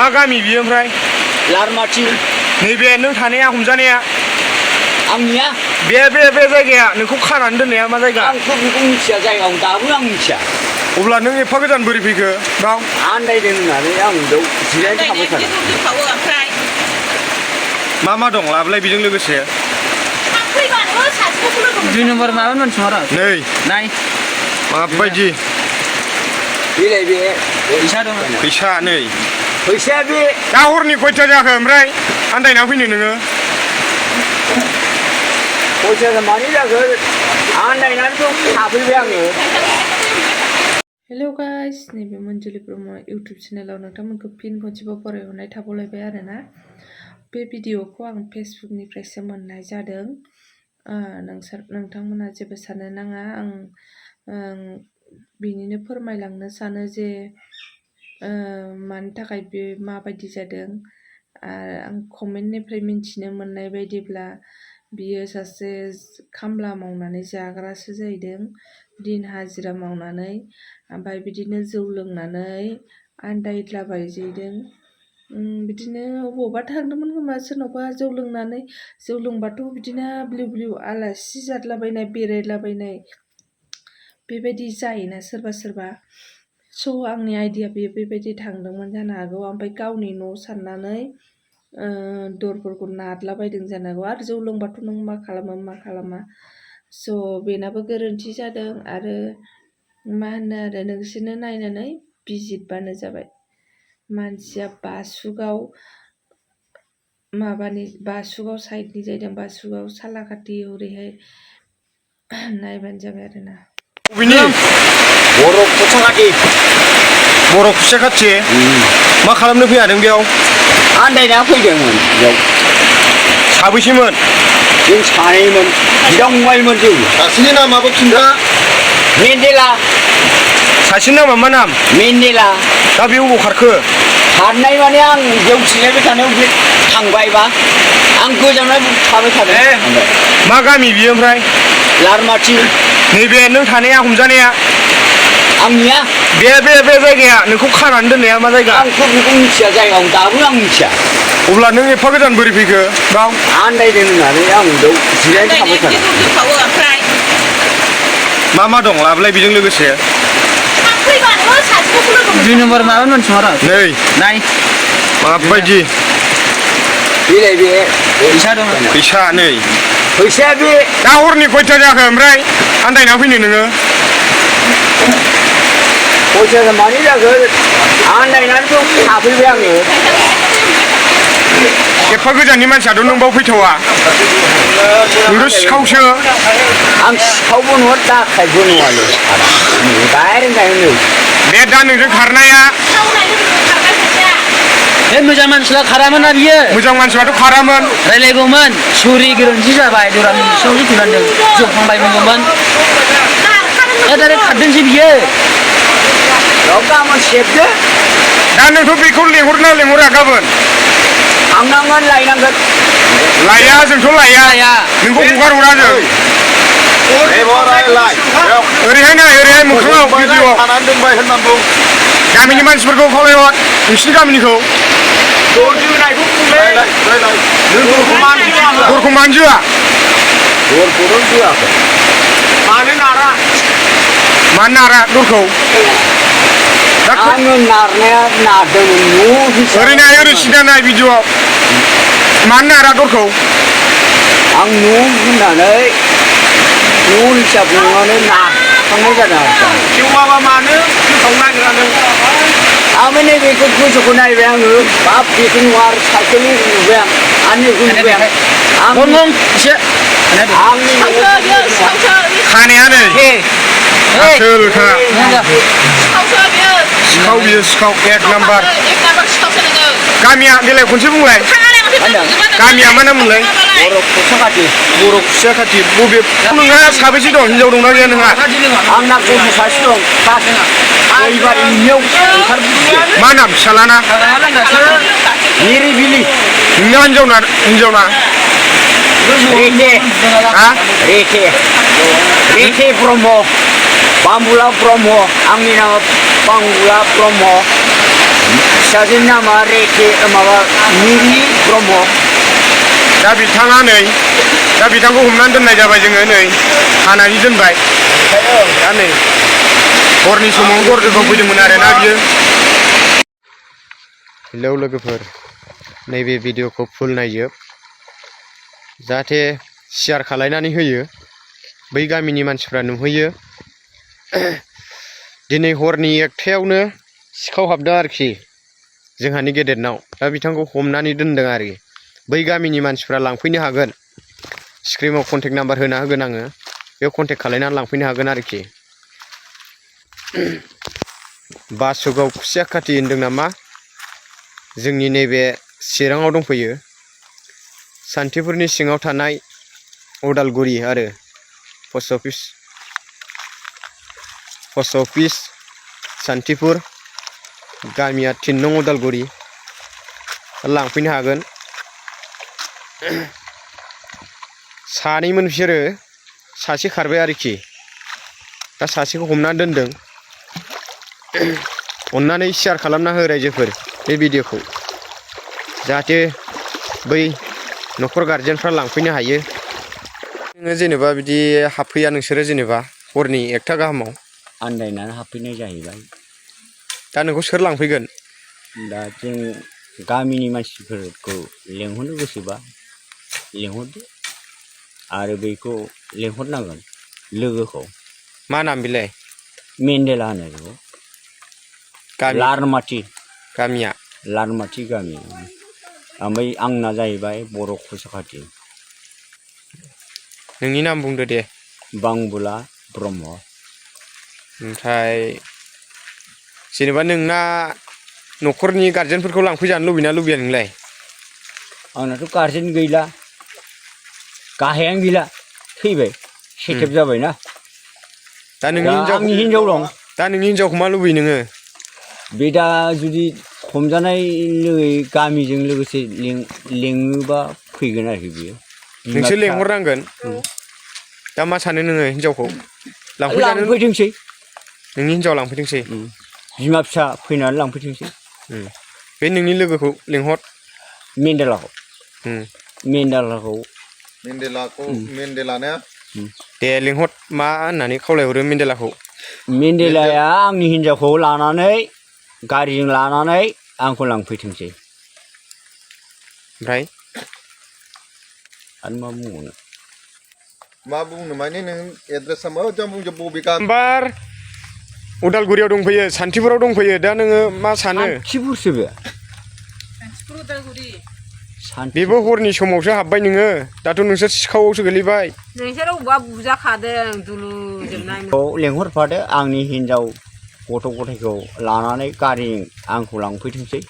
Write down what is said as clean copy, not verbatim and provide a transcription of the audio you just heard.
मा गामि बियो ओमफ्राय? लारमाथि। नैबे नों थानाया हमजानाया? आंनिया? बे जायगाया नोंखौ खानानै दोननाया मा जायगा? आंथ' बेखौ मिथिया जायगाखौ दाबो आं मिथिया। अब्ला नों एफा गोजान बोरै फैखो बाव? आन्दायदों होननानै आं बेयाव जिरायना थाबाय थादों। मा दं लाबोलाय बेजों लोगोसे? 2 नम्बर माबा मोनसङा नै नाय माबायदि बेलाय बे फैसा दं। फैसा नै फैसाया बे दा हरनि खयथा जाखो ओमफ्राय आन्दायना फैनो नोङो? फैसाया मानि जाखो आन्दायनानैथ' थाफैबाय आङो। हेलौ गाइस, नैबे manjulibrah इउटुब चेनेलाव नोंथांमोनखौ फिन खनसेबाव बरायहरनाय थाबावलायबाय आरोना। बे भिडिअखौ आं फेसबुकनिफ्रायसो मोननाय जादों। नोंथांमोना जेबो साननो नाङा, आं बिनिनो फोरमायलांनो सानो जे मानि थाखाय बे माबायदि जादों। आं कमेन्टनिफ्राय मिन्थिनो मोननाय बायदिब्ला बियो सासे खामला मावनानै जाग्रासो जाहैदों, दिन हाजिरा मावनानै। ओमफ्राय बिदिनो जौ लोंनानै आन्दायलाबायजोबदों। बिदिनो बबावबा थांदोंमोन खोमा सोरनावबा जौ लोंबाथ' बिदिनो ब्लिउ ब्लिउ आलासि जादलाबायनाय बेरायलाबायनाय बेबायदि जायोना सोरबा। स' आंनि आइडिया बेबायदि थांदोंमोन जानो हागौ। ओमफ्राय गावनि न' साननानै दरफोरखौ नारलाबायदों जानो हागौ। आरो जौ लोंबाथ' नों मा खालामा। स' बेनाबो गोरोन्थि जादों। आरो मा होनो आरो नोंसोरनो नायनानै बिजिरबानो जाबाय। मानसिया बासुगाव साइडनि जाहैदों, बासुगाव सालाकाथि हरैहाय नायबानो जाबाय आरोना। बबेनि? बर' खुसाखाथि। बर' खुसाखाथि? मा खालामनो फैयादों बेयाव? आन्दायना फैदोंमोन बेयाव। साबैसेमोन? जों सानैमोन, बिदा-फंबायमोन जों। सासेनि नामाबो खिन्था। मेन्देला। सासेनि नामा मा नाम? मेन्देला। दा बे अबाव खारखो? खारनाय माने आं बेयाव जिरायबाय थानायाव बे थांबायबा आं गोजानाव थाबाय थादों। मा गामि बियो ओमफ्राय? लारमाथि। नैबे नों थानाया हमजानाया? आंनिया? बे जायगाया नोंखौ खानानै दोननाया मा जायगा? आंथ' बेखौ मिथिया जायगाखौ दाबो आं मिथिया। अब्ला नों एफा गोजान बोरै फैखो बाव? आन्दायदों होननानै आं बेयाव जिरायना थाबाय थादों। मा दं लाबोलाय बेजों लोगोसे? 2 नम्बर माबा मोनसङा नै नाय माबायदि बेलाय बे फैसा दं। फैसा नै फैसाया बे दा हरनि खयथा जाखो ओमफ्राय आन्दायना फैनो नोङो? फैसाया मानि जाखो आन्दायनानैथ' थाफैबाय आङो। एफा गोजाननि मानसियाथ' नों बाव फैथावा। नोंथ' सिखावसो। आं सिखावबो नङा, दाखायबो नङालै। डाइरेक्ट बे दा नोंजों खारनाया? बे मोजां मानसिला खारामोन ना बियो। मोजां मानसियाथ' खारामोन। रायलायगौमोन, सरि गोरोन्थि जाबाय, दुरानि सरि दुरानदों, जौखांबायमोन। डाइरेक्ट खारदोंसो बियो। गाबोन सेबदो। दा नोंथ' बेखौ लेंहरना लेंहरा गाबोन? थांनांगोन, लायनांगोन। लाया, जोंथ' लाया। नोंखौ हगार हरा जों। ओरैहाय नाय, ओरैहाय मोखाङाव भिडिअ'आव थानानै दोनबाय होननांगौ। गामिनि मानसिफोरखौ खावलायहर, नोंसिनि गामिनिखौ। दरखौ मानो जोआ? दरखौथ' जोआखै। मानो नारा दरखौ? आङो नारनाया नारदोंमोन। ओरै नाय, ओरै सिदा नाय भिडिअ'आव। मानो नारा दरखौ? आं न' होननानै न' हिसाब नंनानै नारखांनाय जादों आरो। खेवाबा मानो गोसावनो नागिरा नों? आं नैबेखौ गोजौखौ नायबाय आङो, बाब बेखौ नुवा आरो साइकेलनि नुबाय आं, आरो नैखौ नुबाय आं। एसे आंनि खानाया नै आसोलखा। सिखाव बियो, सिखाव एक नाम्बार। गामिया देलाय खनसे बुंलाय। गामिया मा नाममोनलाय? बर' खुसाखाथि। बर' खुसाखाथि। बबे नोंहा साबेसे दं? हिनजाव दंना गैया नोंहा? आंना गथ' सासे दं। एबार इनियाव ओंखारबोसिगोन। मा नाम फिसालाना? निरिबिलि। नोंना हिनजावना? रेखे ब्रह्म, बाम्बुला ब्रह्म। आंनि नामा बाम्बुला ब्रह्म। फिसाजोनि नामा रेखे माबा मिरि ब्रह्म दा बिथाङा नै दा बिथांखौ हमनानै दोननाय जाबाय जोङो नै खानानै दोनबाय दा नै हरनि समाव हरजों फैदोंमोन आरोना बियो हेलौ लोगोफोर नैबे भिडिअखौ फुल नायजोब जाहाथे शेयार खालायनानै होयो बै गामिनि मानसिफ्रा नुहैयो दिनै हरनि 1टायावनो सिखाव हाबदों आरोखि जोंहानि गेदेरनाव दा बिथांखौ हमनानै दोनदों आरोखि बै गामिनि मानसिफ्रा लांफैनो हागोन स्क्रिनाव कन्टेक्ट नाम्बार होना होगोन आङो बेयाव कन्टेक्ट खालायनानै लांफैनो हागोन आरोखि बासुगाव खुसिया खाथि होनदों नामा जोंनि नैबे चिराङाव दंफैयो सान्थिफुरनि सिङाव थानाय उदालगुरि आरो पस्ट अफिस सान्थिफुर गामिया 3 नं उदालगुरि लांफैनो हागोन सानैमोन बिसोरो सासे खारबाय आरोखि दा सासेखौ हमनानै दोनदों अन्नानै शेयार खालामना हो रायजोफोर बे भिडिअखौ जाहाथे बै न'खर गारजेनफ्रा लांफैनो हायो नोङो जेनेबा बिदि हाबफैया नोंसोरो जेनेबा हरनि 1टा गाहामाव आन्दायनानै हाबफैनाय जाहैबाय दा नोंखौ सोर लांफैगोन दा जों गामिनि मानसिफोरखौ लेंहरनो गोसोबा लेंहरदो आरो बेखौ लेंहरनांगोन लोगोखौ मा नाम बिलाय मेन्देला होनो बेखौ लारमाथि गामिया लारमाथि गामि ओमफ्राय आंना जाहैबाय बर' खुसाखाथि नोंनि नाम बुंदो दे बांबुला ब्रह्म ओमफ्राय जेनेबा नोंना न'खरनि गारजेनफोरखौ लांफैजानो लुबैना लुबैया नोंलाय आंनाथ' गारजेन गैला गाहायानो गैला थैबाय सेटेप जाबायना दा नोंनि आंनि हिनजाव दं दा नोंनि हिनजावखौ मा लुबैयो नोङो बे दा जुदि हमजानाय लोगोयै गामिजों लोगोसे लेङोबा फैगोन आरोखि बियो नोंसोर लेंहरनांगोन दा मा सानो नोङो हिनजावखौ लांफैथोंसै नोंनि हिनजाव लांफैथोंसै बिमा फिसा फैनानै लांफैथोंसै बे नोंनि लोगोखौ लेंहर मेन्देलानो दे लेंहर मा होननानै खावलायहरो मेन्देलाया आंनि हिनजावखौ लानानै गारिजों लानानै आंखौ लांफैथोंसै ओमफ्राय आरो मा बुंनो माने नों एड्रेसा मोजां बुंजोब बबे गामि नाम्बार उदालगुरियाव दंफैयो सान्थिफुराव दंफैयो दा नोङो मा सानो सान्थिफुरसो बे बेबो हरनि समावसो हाबबाय नोङो दाथ' नोंसोर सिखावआवसो गोलैबाय नोंसोर अबेबा बुजाखादों दुलुजोबनाय लेंहरफादो आंनि हिनजाव गथ' गथायखौ लानानै गारिजों आंखौ लांफैथोंसै